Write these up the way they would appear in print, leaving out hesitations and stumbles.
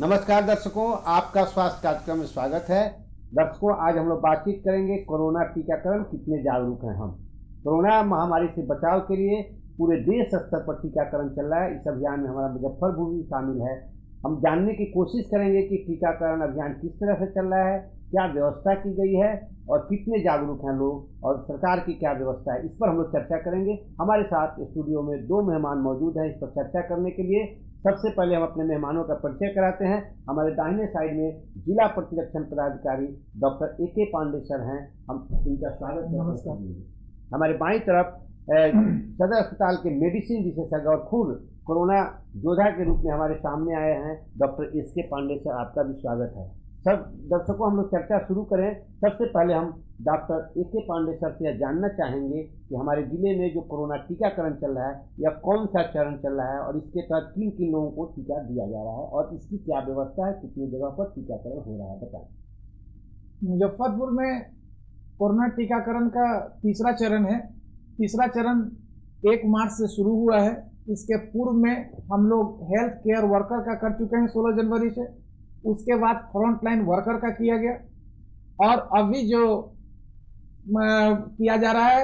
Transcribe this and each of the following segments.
नमस्कार दर्शकों, आपका स्वास्थ्य कार्यक्रम में स्वागत है। दर्शकों, आज हम लोग बातचीत करेंगे कोरोना टीकाकरण कितने जागरूक हैं हम। कोरोना महामारी से बचाव के लिए पूरे देश स्तर पर टीकाकरण चल रहा है। इस अभियान में हमारा मुजफ्फरपुर भी शामिल है। हम जानने की कोशिश करेंगे कि टीकाकरण अभियान किस तरह से चल रहा है, क्या व्यवस्था की गई है और कितने जागरूक हैं लोग और सरकार की क्या व्यवस्था है, इस पर हम लोग चर्चा करेंगे। हमारे साथ स्टूडियो में दो मेहमान मौजूद हैं इस पर चर्चा करने के लिए। सबसे पहले हम अपने मेहमानों का परिचय कराते हैं। हमारे दाहिने साइड में जिला प्रतिरक्षण पदाधिकारी डॉक्टर ए.के. पांडे सर हैं, हम इनका स्वागत करते हैं। हमारे बाईं तरफ सदर अस्पताल के मेडिसिन विशेषज्ञ और खुद कोरोना योद्धा के रूप में हमारे सामने आए हैं डॉक्टर एस.के. पांडे सर, आपका भी स्वागत है। सब दर्शकों, हम लोग चर्चा शुरू करें। सबसे पहले हम डॉक्टर ए.के. पांडे सर से यह जानना चाहेंगे कि हमारे जिले में जो कोरोना टीकाकरण चल रहा है यह कौन सा चरण चल रहा है और इसके तहत किन किन लोगों को टीका दिया जा रहा है और इसकी क्या व्यवस्था है, कितनी जगह पर टीकाकरण हो रहा है, बताएं। मुजफ्फरपुर में कोरोना टीकाकरण का तीसरा चरण है। तीसरा चरण 1 मार्च से शुरू हुआ है। इसके पूर्व में हम लोग हेल्थ केयर वर्कर का कर चुके हैं 16 जनवरी से। उसके बाद फ्रंटलाइन वर्कर का किया गया और अभी जो किया जा रहा है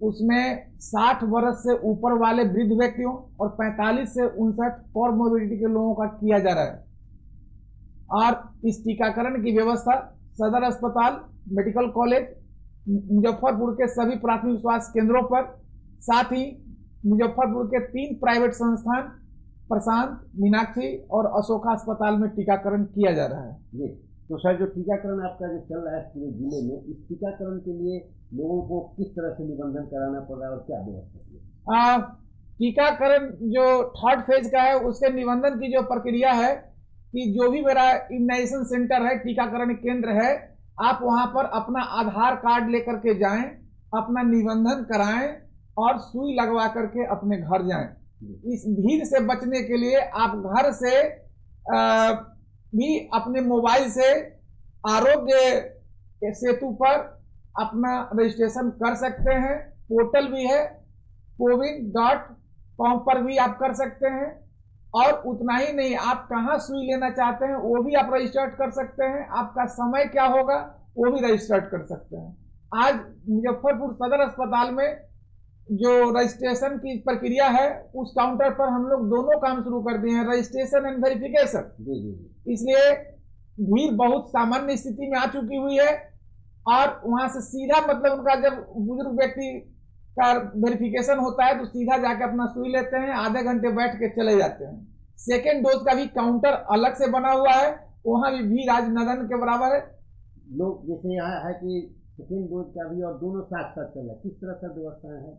उसमें 60 वर्ष से ऊपर वाले वृद्ध व्यक्तियों और 45 से 59 कॉमोर्बिडिटी के लोगों का किया जा रहा है। और इस टीकाकरण की व्यवस्था सदर अस्पताल, मेडिकल कॉलेज, मुजफ्फरपुर के सभी प्राथमिक स्वास्थ्य केंद्रों पर, साथ ही मुजफ्फरपुर के 3 प्राइवेट संस्थान प्रशांत, मीनाक्षी और अशोका अस्पताल में टीकाकरण किया जा रहा है। जी, तो सर, जो टीकाकरण आपका जो चल रहा है पूरे जिले में, इस टीकाकरण के लिए लोगों को किस तरह से निबंधन कराना पड़ रहा है और क्या व्यवस्था है? टीकाकरण जो 3rd फेज का है उसके निबंधन की जो प्रक्रिया है कि जो भी मेरा इम्यूनाइजेशन सेंटर है, टीकाकरण केंद्र है, आप वहां पर अपना आधार कार्ड लेकर के जाएं, अपना निबंधन कराएं और सुई लगवा करके अपने घर जाएं। इस भीड़ से बचने के लिए आप घर से भी अपने मोबाइल से आरोग्य सेतु पर अपना रजिस्ट्रेशन कर सकते हैं। पोर्टल भी है, कोविन.com पर भी आप कर सकते हैं। और उतना ही नहीं, आप कहाँ सुई लेना चाहते हैं वो भी आप रजिस्टर्ड कर सकते हैं। आपका समय क्या होगा वो भी रजिस्टर्ड कर सकते हैं। आज मुजफ्फरपुर सदर अस्पताल में जो रजिस्ट्रेशन की प्रक्रिया है उस काउंटर पर हम लोग दोनों काम शुरू कर दिए हैं, रजिस्ट्रेशन एंड वेरिफिकेशन। इसलिए भीड़ बहुत सामान्य स्थिति में आ चुकी हुई है और वहां से सीधा मतलब उनका जब बुजुर्ग व्यक्ति का वेरिफिकेशन होता है तो सीधा जाके अपना सुई लेते हैं, आधे घंटे बैठ के चले जाते हैं। सेकेंड डोज का भी काउंटर अलग से बना हुआ है, वहां भी भीड़ आज नदन के बराबर है। लोग जैसे यहाँ है कि सेकेंड डोज का भी और दोनों साथ साथ चल रहा है, किस तरह से व्यवस्थाएं हैं?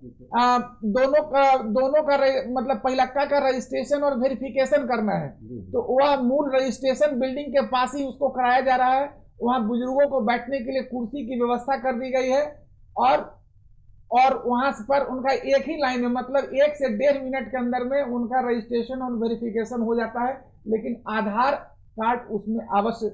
दोनों का मतलब पहला का रजिस्ट्रेशन और वेरिफिकेशन करना है तो वह मूल रजिस्ट्रेशन बिल्डिंग के पास ही उसको कराया जा रहा है। वहाँ बुजुर्गों को बैठने के लिए कुर्सी की व्यवस्था कर दी गई है और वहां पर उनका एक ही लाइन में मतलब 1 से 1.5 मिनट के अंदर में उनका रजिस्ट्रेशन और वेरिफिकेशन हो जाता है, लेकिन आधार कार्ड उसमें अवश्य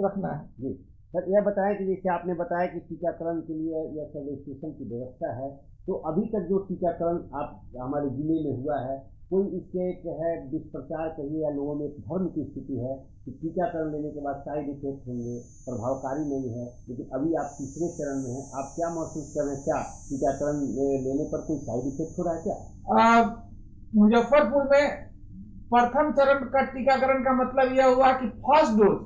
रखना है। जी सर, यह बताएं कि जैसे आपने बताया कि टीकाकरण के लिए यह सब रजिस्ट्रेशन की व्यवस्था है, तो अभी तक जो टीकाकरण आप हमारे जिले में हुआ है, कोई इसके एक है दुष्प्रचार कहिए या लोगों में भ्रम की स्थिति है कि टीकाकरण लेने के बाद साइड इफेक्ट होंगे, प्रभावकारी नहीं है, लेकिन अभी आप तीसरे चरण में हैं, आप क्या महसूस कर रहे हैं? क्या टीकाकरण लेने पर कोई साइड इफेक्ट हो रहा है क्या? मुजफ्फरपुर में प्रथम चरण का टीकाकरण का मतलब यह हुआ कि फर्स्ट डोज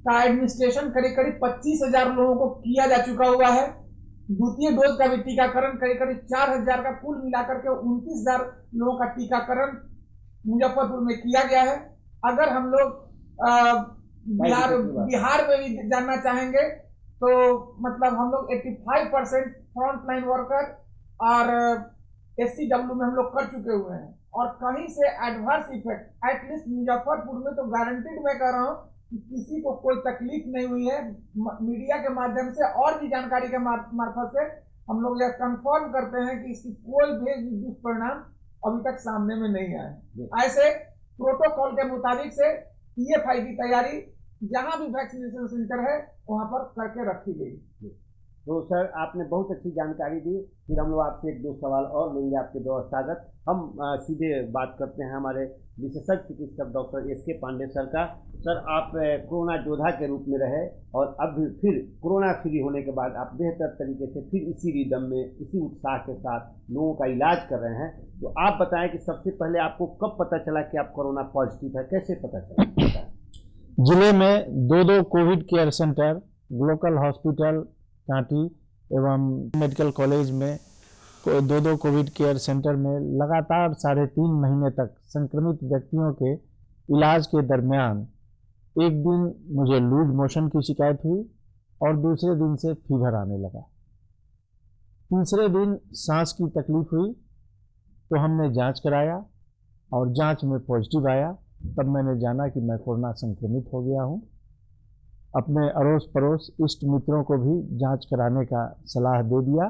का एडमिनिस्ट्रेशन करीब 25,000 लोगों को किया जा चुका हुआ है। द्वितीय डोज का भी टीकाकरण करीब 4,000 का कुल मिलाकर के 29,000 लोगों का टीकाकरण मुजफ्फरपुर में किया गया है। अगर हम लोग बिहार में भी जानना चाहेंगे तो मतलब हम लोग 85% फ्रंटलाइन वर्कर और SCW में हम लोग कर चुके हुए हैं और कहीं से एडवर्स इफेक्ट एटलीस्ट मुजफ्फरपुर में तो गारंटीड मैं कह रहा हूँ कि किसी को कोई तकलीफ नहीं हुई है। मीडिया के माध्यम से और भी जानकारी के मार्फत से हम लोग यह कंफर्म करते हैं कि इसकी कोई भी दुष्परिणाम अभी तक सामने में नहीं आए। ऐसे प्रोटोकॉल के मुताबिक से PFI की तैयारी जहां भी वैक्सीनेशन सेंटर है वहां पर करके रखी गई। तो सर आपने बहुत अच्छी जानकारी दी। फिर हम लोग आपसे एक दो सवाल और लेंगे आपके द्वारा स्वागत। हम सीधे बात करते हैं हमारे विशेषज्ञ चिकित्सक डॉक्टर एस के पांडे सर का। सर आप कोरोना योद्धा के रूप में रहे और अब फिर कोरोना फ्री होने के बाद आप बेहतर तरीके से फिर इसी रिदम में इसी उत्साह के साथ लोगों का इलाज कर रहे हैं। तो आप बताएं कि सबसे पहले आपको कब पता चला कि आप कोरोना पॉजिटिव है, कैसे पता चला? जिले में दो Covid care centre, local hospital Kanti एवं मेडिकल कॉलेज में दो कोविड केयर सेंटर में लगातार 3.5 महीने तक संक्रमित व्यक्तियों के इलाज के दरमियान एक दिन मुझे लूज मोशन की शिकायत हुई और दूसरे दिन से फीवर आने लगा। तीसरे दिन सांस की तकलीफ हुई तो हमने जांच कराया और जांच में पॉजिटिव आया। तब मैंने जाना कि मैं कोरोना संक्रमित हो गया हूं। अपने अड़ोस पड़ोस इष्ट मित्रों को भी जांच कराने का सलाह दे दिया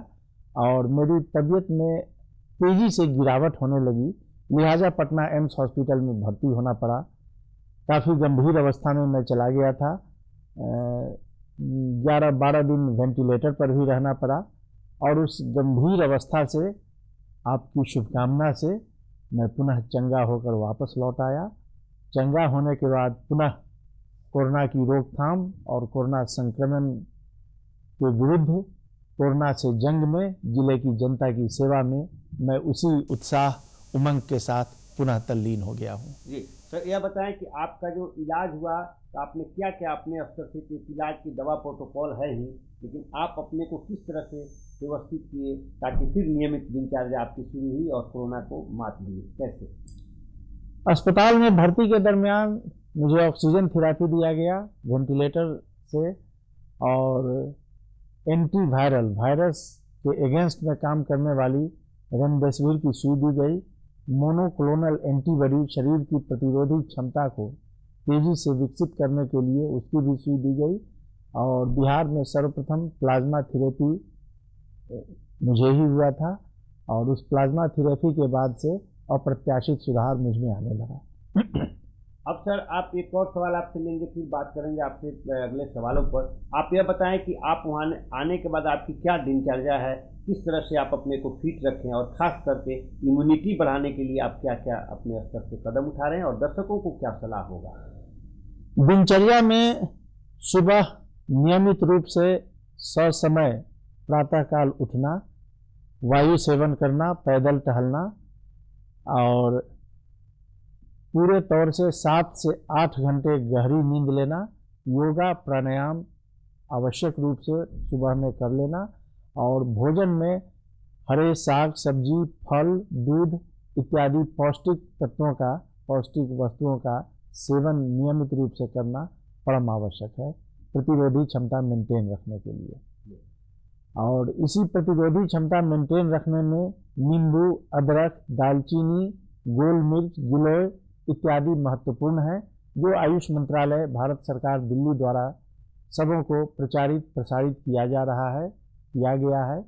और मेरी तबीयत में तेज़ी से गिरावट होने लगी, लिहाजा पटना एम्स हॉस्पिटल में भर्ती होना पड़ा। काफ़ी गंभीर अवस्था में मैं चला गया था। 11-12 दिन वेंटिलेटर पर भी रहना पड़ा और उस गंभीर अवस्था से आपकी शुभकामना से मैं पुनः चंगा होकर वापस लौट आया। चंगा होने के बाद पुनः कोरोना की रोकथाम और कोरोना संक्रमण के विरुद्ध कोरोना से जंग में जिले की जनता की सेवा में मैं उसी उत्साह उमंग के साथ पुनः तल्लीन हो गया हूँ। जी सर, यह बताएं कि आपका जो इलाज हुआ तो आपने क्या क्या अपने स्तर से, इलाज की दवा प्रोटोकॉल है ही, लेकिन आप अपने को किस तरह से व्यवस्थित किए ताकि फिर नियमित दिनचर्या आपकी शुरू हुई और कोरोना को मात दिए, कैसे? अस्पताल में भर्ती के दरमियान मुझे ऑक्सीजन थेरेपी दिया गया वेंटिलेटर से और एंटीवायरल वायरस के अगेंस्ट में काम करने वाली रेमडेसिविर की सुई दी गई। मोनोक्लोनल एंटीबॉडी शरीर की प्रतिरोधी क्षमता को तेजी से विकसित करने के लिए उसकी भी सुई दी गई और बिहार में सर्वप्रथम प्लाज्मा थेरेपी मुझे ही हुआ था और उस प्लाज्मा थेरेपी के बाद से अप्रत्याशित सुधार मुझ में आने लगा। अब सर आप एक और सवाल आपसे लेंगे, फिर बात करेंगे आपसे अगले सवालों पर। आप यह बताएं कि आप वहाँ आने के बाद आपकी क्या दिनचर्या है, किस तरह से आप अपने को फिट रखें और खास करके इम्यूनिटी बढ़ाने के लिए आप क्या क्या अपने स्तर से कदम उठा रहे हैं और दर्शकों को क्या सलाह होगा? दिनचर्या में सुबह नियमित रूप से ससमय प्रातःकाल उठना, वायु सेवन करना, पैदल टहलना और पूरे तौर से 7 से 8 घंटे गहरी नींद लेना, योगा प्राणायाम आवश्यक रूप से सुबह में कर लेना और भोजन में हरे साग सब्जी, फल, दूध इत्यादि पौष्टिक तत्वों का, पौष्टिक वस्तुओं का सेवन नियमित रूप से करना परम आवश्यक है प्रतिरोधी क्षमता मेंटेन रखने के लिए। और इसी प्रतिरोधी क्षमता मेंटेन रखने में नींबू, अदरक, दालचीनी, गोल मिर्च, गिलोय इत्यादि महत्वपूर्ण है, जो आयुष मंत्रालय भारत सरकार दिल्ली द्वारा सबों को प्रसारित किया गया है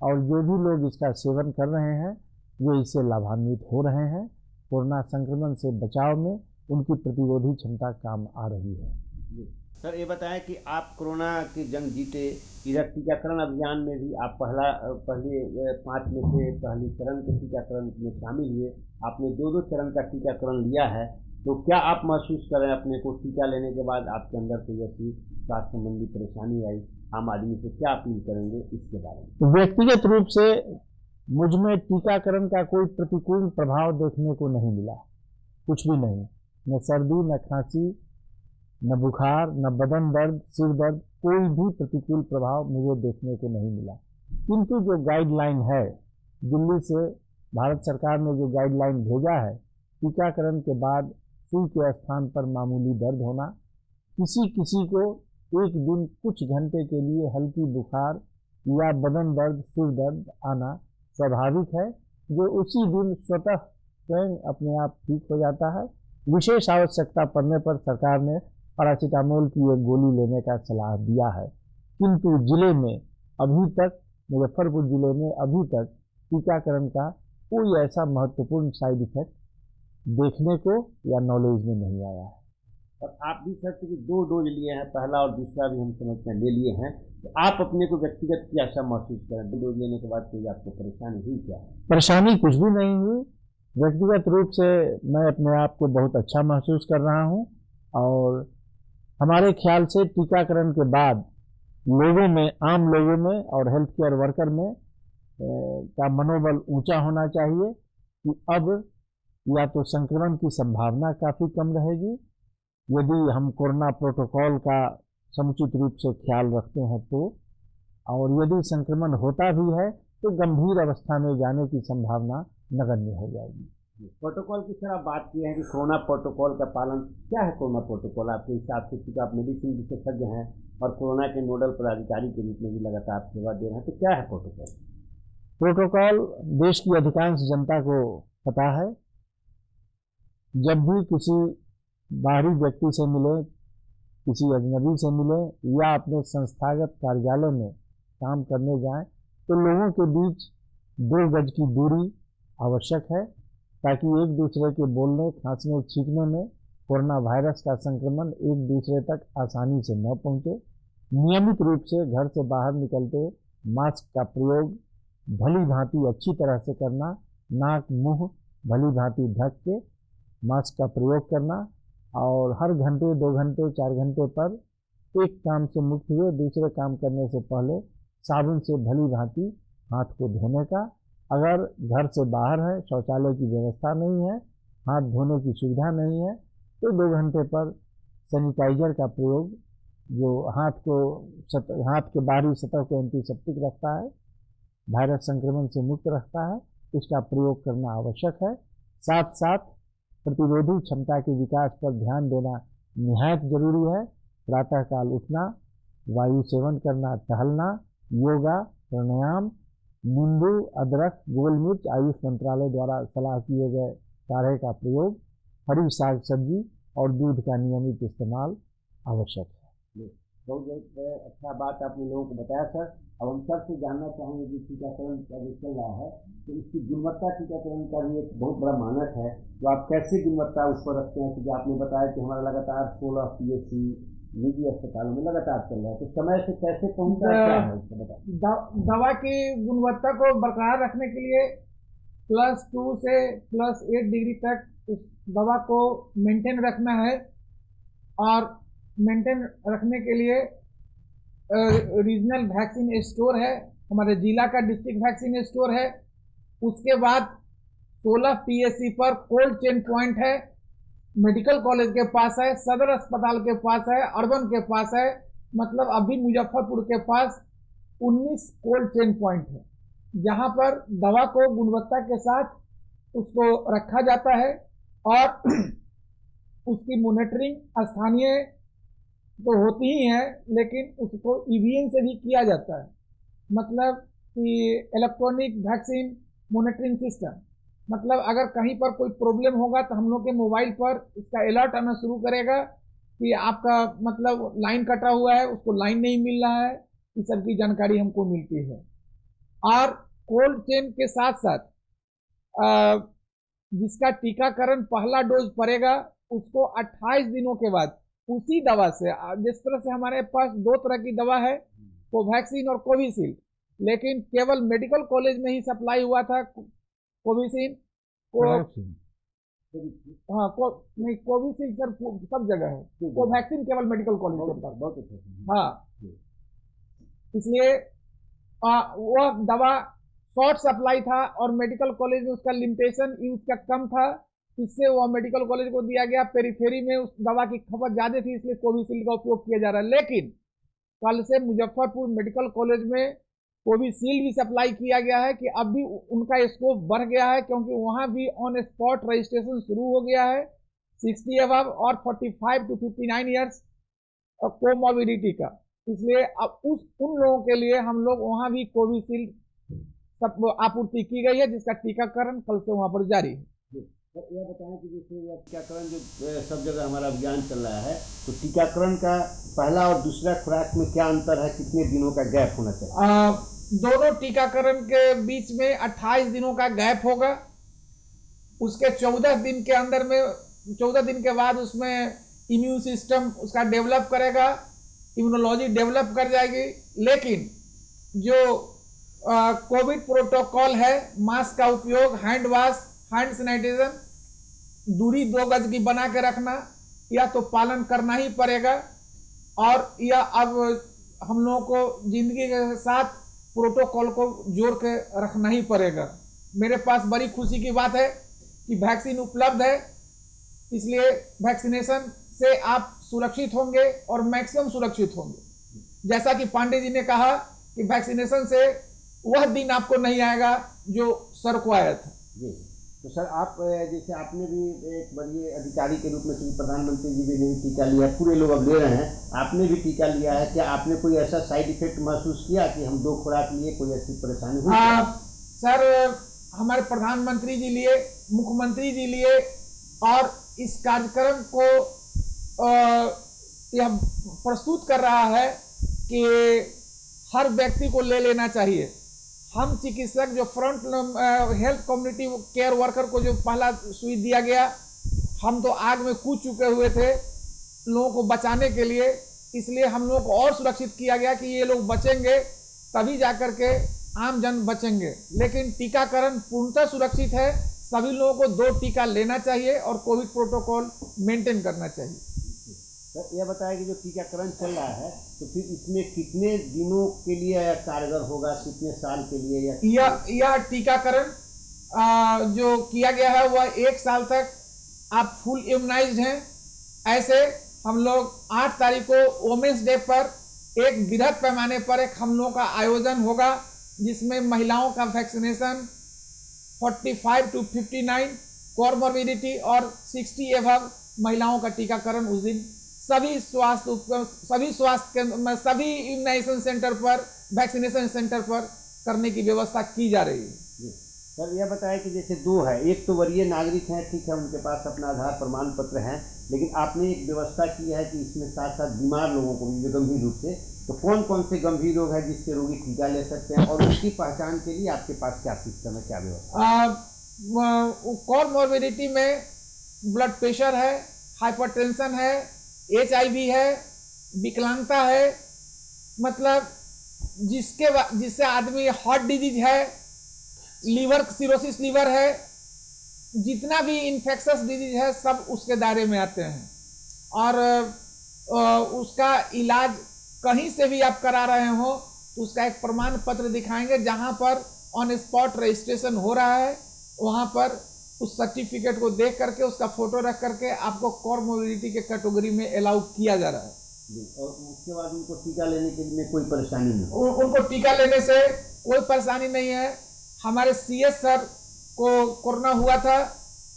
और जो भी लोग इसका सेवन कर रहे हैं वो इससे लाभान्वित हो रहे हैं। कोरोना संक्रमण से बचाव में उनकी प्रतिरोधी क्षमता काम आ रही है। सर ये बताएं कि आप कोरोना की जंग जीते, इधर टीकाकरण अभियान में भी आप पहले 5 में से पहली चरण के टीकाकरण में शामिल हुए। आपने 2 चरण का टीकाकरण लिया है, तो क्या आप महसूस कर रहे हैं अपने को टीका लेने के बाद आपके अंदर कोई ऐसी स्वास्थ्य संबंधी परेशानी आई? आम आदमी से क्या अपील करेंगे इसके बारे में? व्यक्तिगत रूप से मुझ में टीकाकरण का कोई प्रतिकूल प्रभाव देखने को नहीं मिला, कुछ भी नहीं। न सर्दी, न खांसी, न बुखार, न बदन दर्द, सिर दर्द, कोई भी प्रतिकूल प्रभाव मुझे देखने को नहीं मिला। किंतु जो गाइडलाइन है दिल्ली से भारत सरकार ने जो गाइडलाइन भेजा है, टीकाकरण के बाद सुई के स्थान पर मामूली दर्द होना, किसी को एक दिन कुछ घंटे के लिए हल्की बुखार या बदन दर्द, सिर दर्द आना स्वाभाविक है, जो उसी दिन स्वतः स्वयं अपने आप ठीक हो जाता है। विशेष आवश्यकता पड़ने पर सरकार ने पैरासीटामोल की एक गोली लेने का सलाह दिया है। किंतु जिले में अभी तक, मुजफ्फरपुर जिले में अभी तक टीकाकरण का कोई ऐसा महत्वपूर्ण साइड इफेक्ट देखने को या नॉलेज में नहीं आया है। और आप भी सर कि 2 डोज लिए हैं, पहला और दूसरा भी हम समझते हैं ले लिए हैं, तो आप अपने को व्यक्तिगत कैसा महसूस करें? 2 डोज लेने के बाद कोई आपको परेशानी हुई क्या? परेशानी कुछ भी नहीं हुई। व्यक्तिगत रूप से मैं अपने आप को बहुत अच्छा महसूस कर रहा हूँ और हमारे ख्याल से टीकाकरण के बाद लोगों में, आम लोगों में और हेल्थ केयर वर्कर में का मनोबल ऊंचा होना चाहिए कि अब या तो संक्रमण की संभावना काफ़ी कम रहेगी यदि हम कोरोना प्रोटोकॉल का समुचित रूप से ख्याल रखते हैं तो, और यदि संक्रमण होता भी है तो गंभीर अवस्था में जाने की संभावना नगण्य हो जाएगी। प्रोटोकॉल की सर आप बात किए हैं कि कोरोना प्रोटोकॉल का पालन क्या है? कोरोना प्रोटोकॉल आपके हिसाब से, क्योंकि आप मेडिसिन विशेषज्ञ हैं और कोरोना के नोडल पदाधिकारी के रूप में भी लगातार सेवा दे रहे हैं, तो क्या है प्रोटोकॉल? प्रोटोकॉल देश की अधिकांश जनता को पता है। जब भी किसी बाहरी व्यक्ति से मिले, किसी अजनबी से मिले या अपने संस्थागत कार्यालय में काम करने जाएं, तो लोगों के बीच 2 गज की दूरी आवश्यक है ताकि एक दूसरे के बोलने, खांसने, छींकने में कोरोना वायरस का संक्रमण एक दूसरे तक आसानी से न पहुंचे। नियमित रूप से घर से बाहर निकलते मास्क का प्रयोग भली भांति अच्छी तरह से करना, नाक मुंह भली भांति ढक के मास्क का प्रयोग करना और हर घंटे 2 घंटे 4 घंटे पर एक काम से मुक्त हुए दूसरे काम करने से पहले साबुन से भली भांति हाथ को धोने का। अगर घर से बाहर है, शौचालय की व्यवस्था नहीं है, हाथ धोने की सुविधा नहीं है, तो 2 घंटे पर सैनिटाइजर का प्रयोग जो हाथ के बाहरी सतह को एंटीसेप्टिक रखता है, वायरस संक्रमण से मुक्त रखता है, इसका प्रयोग करना आवश्यक है। साथ साथ प्रतिरोधी क्षमता के विकास पर ध्यान देना निहायत जरूरी है। प्रातःकाल उठना, वायु सेवन करना, टहलना, योगा, प्राणायाम, नींबू, अदरक, गोल मिर्च, आयुष मंत्रालय द्वारा सलाह किए गए काढ़े का प्रयोग, हरी साग सब्जी और दूध का नियमित इस्तेमाल आवश्यक है। बहुत अच्छा बात आपने लोगों को बताया सर। अब हम सर से जानना चाहेंगे कि टीकाकरण का जो चल रहा है तो इसकी गुणवत्ता, टीकाकरण का भी एक बहुत बड़ा मानक है, तो आप कैसे गुणवत्ता उस पर रखते हैं? क्योंकि आपने बताया कि हमारा लगातार 16 PSC निजी अस्पतालों में लगातार चल रहा है, तो समय से कैसे पहुंचा क्या है उसको बताइए। दवा की गुणवत्ता को बरकरार रखने के लिए +2 से +8 डिग्री तक उस दवा को मेंटेन रखना है और मेंटेन रखने के लिए रीजनल वैक्सीन स्टोर है, हमारे जिला का डिस्ट्रिक्ट वैक्सीन स्टोर है। उसके बाद 16 PSC पर कोल्ड चेन पॉइंट है, मेडिकल कॉलेज के पास है, सदर अस्पताल के पास है, अर्बन के पास है, मतलब अभी मुजफ्फरपुर के पास 19 कोल्ड चेन पॉइंट है जहां पर दवा को गुणवत्ता के साथ उसको रखा जाता है और उसकी मॉनिटरिंग स्थानीय तो होती ही है, लेकिन उसको EVN से भी किया जाता है, मतलब कि इलेक्ट्रॉनिक वैक्सीन मॉनिटरिंग सिस्टम। मतलब अगर कहीं पर कोई प्रॉब्लम होगा तो हम लोग के मोबाइल पर इसका अलर्ट आना शुरू करेगा कि आपका मतलब लाइन कटा हुआ है, उसको लाइन नहीं मिल रहा है, इस सब की जानकारी हमको मिलती है। और कोल्ड चेन के साथ साथ जिसका टीकाकरण पहला डोज पड़ेगा उसको 28 दिनों के बाद उसी दवा से, जिस तरह से हमारे पास 2 तरह की दवा है, कोवैक्सीन और कोविशील्ड, लेकिन केवल मेडिकल कॉलेज में ही सप्लाई हुआ था कोविशील्ड को। हाँ, नहीं, कोविशील्ड सर सब जगह है, कोवैक्सीन केवल मेडिकल कॉलेज के पास। हाँ, इसलिए वह दवा शॉर्ट सप्लाई था और मेडिकल कॉलेज में उसका लिमिटेशन यूज का कम था, इससे वह मेडिकल कॉलेज को दिया गया। पेरीफेरी में उस दवा की खपत ज्यादा थी, इसलिए कोविशील्ड का उपयोग किया जा रहा है। लेकिन कल से मुजफ्फरपुर मेडिकल कॉलेज में कोविशील्ड भी सप्लाई किया गया है कि अब भी उनका स्कोप बढ़ गया है, क्योंकि वहां भी ऑन स्पॉट रजिस्ट्रेशन शुरू हो गया है 60 अबव और 45 to 59 ईयर्स कोमॉर्बिडिटी का। इसलिए अब उन लोगों के लिए हम लोग वहां भी कोविशील्ड सब आपूर्ति की गई है, जिसका टीकाकरण कल से वहां पर जारी है। तो यह बताएं कि जैसे यह टीकाकरण जो सब जगह हमारा अभियान चल रहा है, तो टीकाकरण का पहला और दूसरा खुराक में क्या अंतर है, कितने दिनों का गैप होना चाहिए? दोनों टीकाकरण के बीच में 28 दिनों का गैप होगा। उसके 14 दिन के अंदर में 14 दिन के बाद उसमें इम्यून सिस्टम उसका डेवलप करेगा, इम्यूनोलॉजी डेवलप कर जाएगी। लेकिन जो कोविड प्रोटोकॉल है, मास्क का उपयोग, हैंड वॉश, हैंड सैनिटाइजेशन, दूरी 2 गज की बना के रखना, यह तो पालन करना ही पड़ेगा। और यह अब हम लोगों को जिंदगी के साथ प्रोटोकॉल को जोड़ के रखना ही पड़ेगा। मेरे पास बड़ी खुशी की बात है कि वैक्सीन उपलब्ध है, इसलिए वैक्सीनेशन से आप सुरक्षित होंगे और मैक्सिमम सुरक्षित होंगे। जैसा कि पांडे जी ने कहा कि वैक्सीनेशन से वह दिन आपको नहीं आएगा जो सर को आया था। जी, तो सर आप जैसे आपने भी एक बड़े अधिकारी के रूप में, क्योंकि प्रधानमंत्री जी ने भी टीका लिया, पूरे लोग अब ले रहे हैं, आपने भी टीका लिया है, क्या आपने कोई ऐसा साइड इफेक्ट महसूस किया कि हम 2 खुराक लिए, कोई ऐसी परेशानी हुई? सर, हमारे प्रधानमंत्री जी लिए, मुख्यमंत्री जी लिए, और इस कार्यक्रम को यह प्रस्तुत कर रहा है कि हर व्यक्ति को ले लेना चाहिए। हम चिकित्सक जो front health community care worker को जो पहला सुई दिया गया, हम तो आग में कूद चुके हुए थे लोगों को बचाने के लिए, इसलिए हम लोगों को और सुरक्षित किया गया कि ये लोग बचेंगे तभी जाकर के आम जन बचेंगे। लेकिन टीकाकरण पूर्णतः सुरक्षित है, सभी लोगों को 2 टीका लेना चाहिए और कोविड प्रोटोकॉल मेंटेन करना चाहिए। सर यह बताया कि जो टीकाकरण चल रहा है, तो फिर इसमें कितने दिनों के लिए यह कारगर होगा, कितने साल के लिए? यह टीकाकरण जो किया गया है वह 1 साल तक आप फुल इम्यूनाइज्ड हैं। ऐसे हम लोग 8 तारीख को वोमेंस डे पर एक बृहद पैमाने पर एक हम लोगों का आयोजन होगा, जिसमें महिलाओं का वैक्सीनेशन 45 to 59 कॉमॉर्बिडिटी और 60 एबव महिलाओं का टीकाकरण उस दिन सभी स्वास्थ्य केंद्र, सभी इम्यूनाइजेशन सेंटर पर, वैक्सीनेशन सेंटर पर करने की व्यवस्था की जा रही है। सर यह बताया कि जैसे 2 है, एक तो वरीय नागरिक हैं, ठीक है, उनके पास अपना आधार प्रमाण पत्र है, लेकिन आपने एक व्यवस्था की है कि इसमें साथ साथ बीमार लोगों को भी, जो गंभीर रूप से, तो कौन कौन से गंभीर रोग है जिससे रोगी टीका ले सकते हैं, और उसकी पहचान के लिए आपके पास क्या सिस्टम है, क्या व्यवस्था? कॉमॉर्बिडिटी में ब्लड प्रेशर है, हाइपरटेंशन है, HIV है, विकलांगता है, मतलब जिससे आदमी हार्ट डिजीज है, लीवर सिरोसिस लीवर है, जितना भी इन्फेक्शस डिजीज है सब उसके दायरे में आते हैं। और उसका इलाज कहीं से भी आप करा रहे हो तो उसका एक प्रमाण पत्र दिखाएंगे, जहां पर ऑन स्पॉट रजिस्ट्रेशन हो रहा है, वहां पर उस सर्टिफिकेट को देख करके, उसका फोटो रख करके आपको कॉमॉर्बिडिटी के कैटेगरी में अलाउ किया जा रहा है। और उसके बाद उनको टीका लेने के लिए कोई परेशानी नहीं? उनको टीका लेने से कोई परेशानी नहीं है। हमारे CS सर को कोरोना हुआ था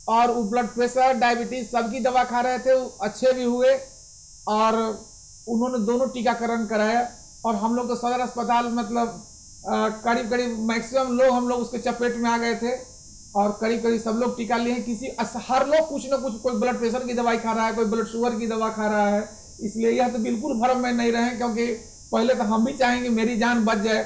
और वो ब्लड प्रेशर, डायबिटीज सबकी दवा खा रहे थे, वो अच्छे भी हुए और उन्होंने दोनों टीकाकरण कराया। और हम लोग तो सदर अस्पताल मतलब करीब करीब मैक्सिमम लोग हम लोग उसके चपेट में आ गए थे और करीब करीब सब लोग टीका लिए हैं। हर लोग कुछ ना कुछ, कोई ब्लड प्रेशर की दवाई खा रहा है, कोई ब्लड शुगर की दवा खा रहा है। इसलिए यह तो बिल्कुल भ्रम में नहीं रहे, क्योंकि पहले तो हम भी चाहेंगे मेरी जान बच जाए,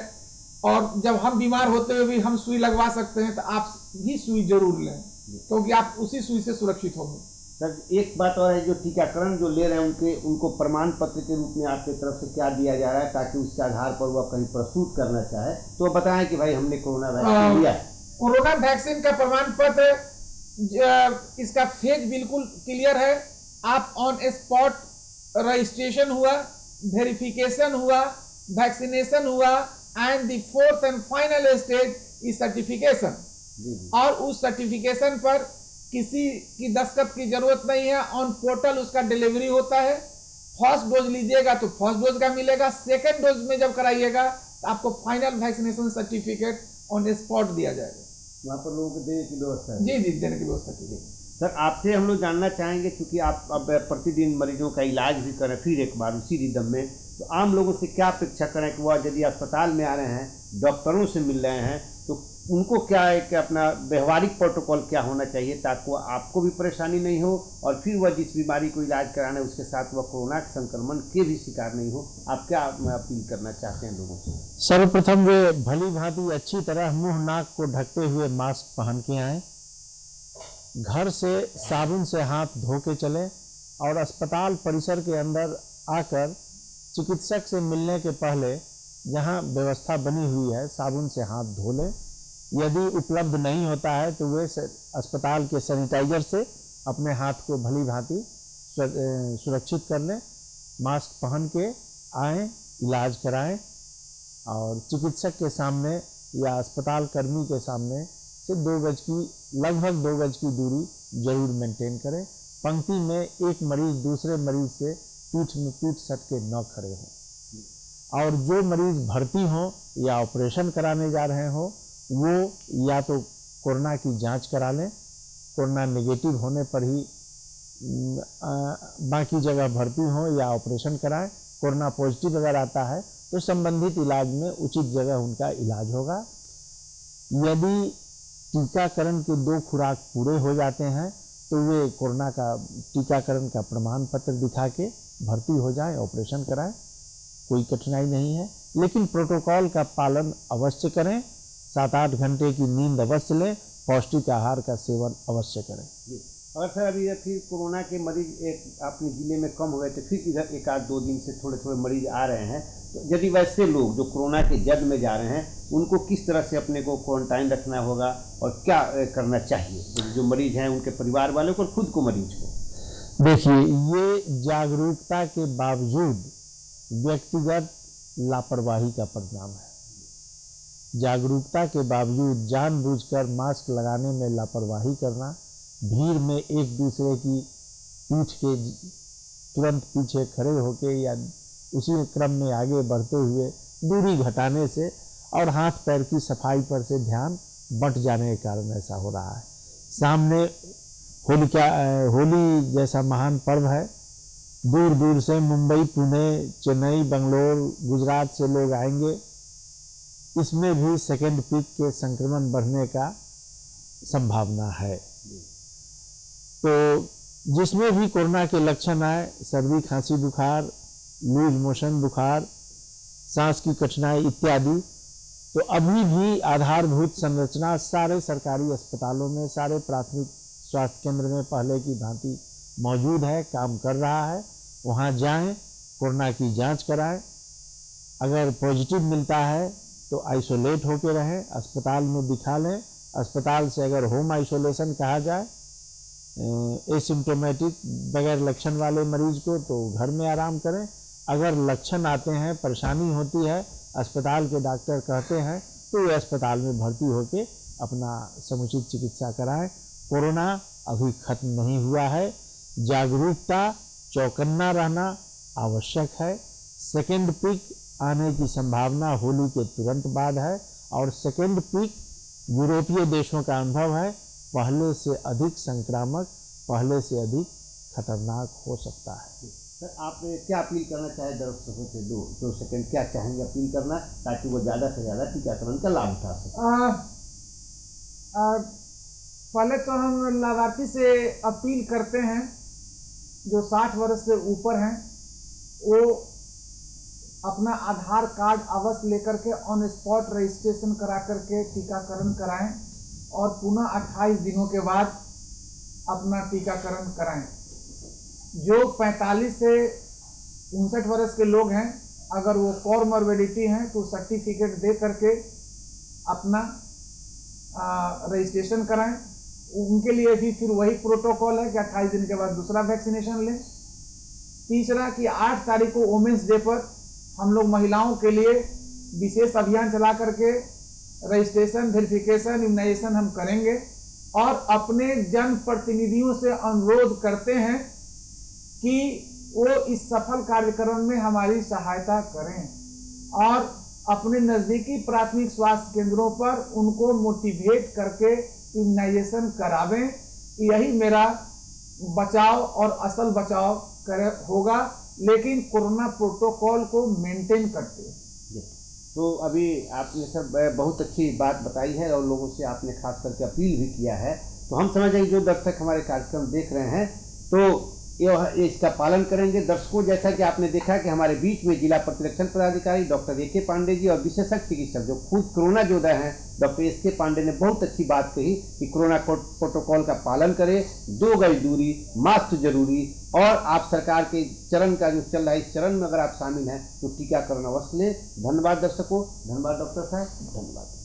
और जब हम बीमार होते हुए भी हम सुई लगवा सकते हैं तो आप भी सुई जरूर लें, क्योंकि आप उसी सुई से सुरक्षित होंगे। सर एक बात और है, जो टीकाकरण जो ले रहे हैं उनको प्रमाण पत्र के रूप में आपकी तरफ से क्या दिया जा रहा है, ताकि उसके आधार पर वह कहीं प्रस्तुत करना चाहे तो बताएं कि भाई हमने कोरोना वैक्सीन लिया है। कोरोना वैक्सीन का प्रमाण पत्र, इसका फेज बिल्कुल क्लियर है। आप ऑन स्पॉट रजिस्ट्रेशन हुआ, वेरिफिकेशन हुआ, वैक्सीनेशन हुआ, and the 4th and final stage is certification. और उस सर्टिफिकेशन पर किसी की दस्तखत की जरूरत नहीं है, ऑन पोर्टल उसका डिलीवरी होता है। फर्स्ट डोज लीजिएगा तो फर्स्ट डोज का मिलेगा, सेकेंड डोज में जब कराइएगा तो आपको final vaccination certificate on spot दिया जाएगा। वहाँ पर लोगों को देने की व्यवस्था है? जी, देने की व्यवस्था की जाएगी। सर आपसे हम लोग जानना चाहेंगे, क्योंकि आप अब प्रतिदिन मरीजों का इलाज भी करें फिर एक बार उसी रिदम में, तो आम लोगों से क्या अपेक्षा करें कि वह यदि अस्पताल में आ रहे हैं, डॉक्टरों से मिल रहे हैं, तो उनको क्या है कि अपना व्यवहारिक प्रोटोकॉल क्या होना चाहिए, ताकि आपको भी परेशानी नहीं हो और फिर वह जिस बीमारी को इलाज कराना है उसके साथ वह कोरोना के संक्रमण के भी शिकार नहीं हो? आप क्या अपील करना चाहते हैं लोगों से? सर्वप्रथम वे भली भांति अच्छी तरह मुंह नाक को ढकते हुए मास्क पहन के आएँ, घर से साबुन से हाथ धो के चलें और अस्पताल परिसर के अंदर आकर चिकित्सक से मिलने के पहले जहां व्यवस्था बनी हुई है साबुन से हाथ धो लें। यदि उपलब्ध नहीं होता है तो वे अस्पताल के सैनिटाइजर से अपने हाथ को भली भांति सुरक्षित कर लें। मास्क पहन के आएँ, इलाज कराएं और चिकित्सक के सामने या अस्पताल कर्मी के सामने से लगभग 2 गज की दूरी जरूर मेंटेन करें। पंक्ति में एक मरीज दूसरे मरीज से पीठ में पीठ सट के न खड़े हों। और जो मरीज भर्ती हों या ऑपरेशन कराने जा रहे हों वो या तो कोरोना की जांच करा लें, कोरोना नेगेटिव होने पर ही बाकी जगह भर्ती हों या ऑपरेशन कराएं। कोरोना पॉजिटिव अगर आता है तो संबंधित इलाज में उचित जगह उनका इलाज होगा। यदि टीकाकरण के 2 खुराक पूरे हो जाते हैं तो वे कोरोना का टीकाकरण का प्रमाण पत्र दिखा के भर्ती हो जाएं, ऑपरेशन कराएं, कोई कठिनाई नहीं है। लेकिन प्रोटोकॉल का पालन अवश्य करें, 7-8 घंटे की नींद अवश्य लें, पौष्टिक आहार का सेवन अवश्य करें। और सर अभी फिर कोरोना के मरीज एक अपने ज़िले में कम हो गए तो फिर इधर 1-2 दिन से थोड़े मरीज आ रहे हैं, तो यदि वैसे लोग जो कोरोना के जद में जा रहे हैं उनको किस तरह से अपने को क्वारंटाइन रखना होगा और क्या करना चाहिए, जो मरीज हैं उनके परिवार वालों को और खुद को मरीज को? देखिए, ये जागरूकता के बावजूद व्यक्तिगत लापरवाही का परिणाम है। जागरूकता के बावजूद जानबूझकर मास्क लगाने में लापरवाही करना, भीड़ में एक दूसरे की पीठ के तुरंत पीछे खड़े होकर या उसी क्रम में आगे बढ़ते हुए दूरी घटाने से और हाथ पैर की सफाई पर से ध्यान बंट जाने के कारण ऐसा हो रहा है। सामने होली जैसा महान पर्व है, दूर दूर से मुंबई, पुणे, चेन्नई, बेंगलोर, गुजरात से लोग आएंगे। इसमें भी सेकेंड पीक के संक्रमण बढ़ने का संभावना है। तो जिसमें भी कोरोना के लक्षण आए, सर्दी, खांसी, बुखार, लूज मोशन, बुखार, सांस की कठिनाई इत्यादि, तो अभी भी आधारभूत संरचना सारे सरकारी अस्पतालों में, सारे प्राथमिक स्वास्थ्य केंद्र में पहले की भांति मौजूद है, काम कर रहा है। वहाँ जाएं, कोरोना की जांच कराएं, अगर पॉजिटिव मिलता है तो आइसोलेट होकर रहें, अस्पताल में दिखा लें। अस्पताल से अगर होम आइसोलेशन कहा जाए एसिम्प्टोमेटिक बगैर लक्षण वाले मरीज को, तो घर में आराम करें। अगर लक्षण आते हैं, परेशानी होती है, अस्पताल के डॉक्टर कहते हैं तो वे अस्पताल में भर्ती होकर अपना समुचित चिकित्सा कराएं। कोरोना अभी खत्म नहीं हुआ है। जागरूकता, चौकन्ना रहना आवश्यक है। सेकेंड पीक आने की संभावना होली के तुरंत बाद है और सेकेंड पीक यूरोपीय देशों का अनुभव है, पहले से अधिक संक्रामक, पहले से अधिक खतरनाक हो सकता है। सर आप क्या अपील करना चाहें दर्शकों से? 2 सेकंड क्या चाहेंगे अपील करना ताकि वो ज़्यादा से ज़्यादा टीकाकरण का लाभ उठा सकें? पहले तो हम लाभार्थी से अपील करते हैं जो 60 वर्ष से ऊपर हैं वो अपना आधार कार्ड अवश्य लेकर के ऑन स्पॉट रजिस्ट्रेशन करा करके टीकाकरण कराएं और पुनः 28 दिनों के बाद अपना टीकाकरण कराएं। जो 45 से 59 वर्ष के लोग हैं, अगर वो कॉमॉर्बिडिटी हैं तो सर्टिफिकेट दे करके अपना रजिस्ट्रेशन कराएं। उनके लिए भी फिर वही प्रोटोकॉल है कि 28 दिन के बाद दूसरा वैक्सीनेशन लें। तीसरा कि 8 तारीख को वुमेंस डे पर हम लोग महिलाओं के लिए विशेष अभियान चला करके रजिस्ट्रेशन, वेरिफिकेशन, इम्यूनाइजेशन हम करेंगे और अपने जनप्रतिनिधियों से अनुरोध करते हैं कि वो इस सफल कार्यक्रम में हमारी सहायता करें और अपने नज़दीकी प्राथमिक स्वास्थ्य केंद्रों पर उनको मोटिवेट करके इम्यूनाइजेशन करावें। यही मेरा बचाव और असल बचाव होगा, लेकिन कोरोना प्रोटोकॉल को मेंटेन करते हैं। तो अभी आपने सब बहुत अच्छी बात बताई है और लोगों से आपने खास करके अपील भी किया है। तो हम समझ रहे हैं जो दर्शक हमारे कार्यक्रम देख रहे हैं तो ये इसका पालन करेंगे। दर्शकों, जैसा कि आपने देखा कि हमारे बीच में जिला प्रतिरक्षण पदाधिकारी डॉक्टर ए के पांडे जी और विशेषज्ञ चिकित्सक जो खुद कोरोना योद्धा हैं डॉक्टर एस के पांडे ने बहुत अच्छी बात कही कि कोरोना प्रोटोकॉल का पालन करें, 2 गज दूरी, मास्क जरूरी, और आप सरकार के चरण का जो चल रहा है इस चरण में अगर आप शामिल हैं तो टीकाकरण अवश्य लें। धन्यवाद दर्शकों, धन्यवाद डॉक्टर साहब, धन्यवाद।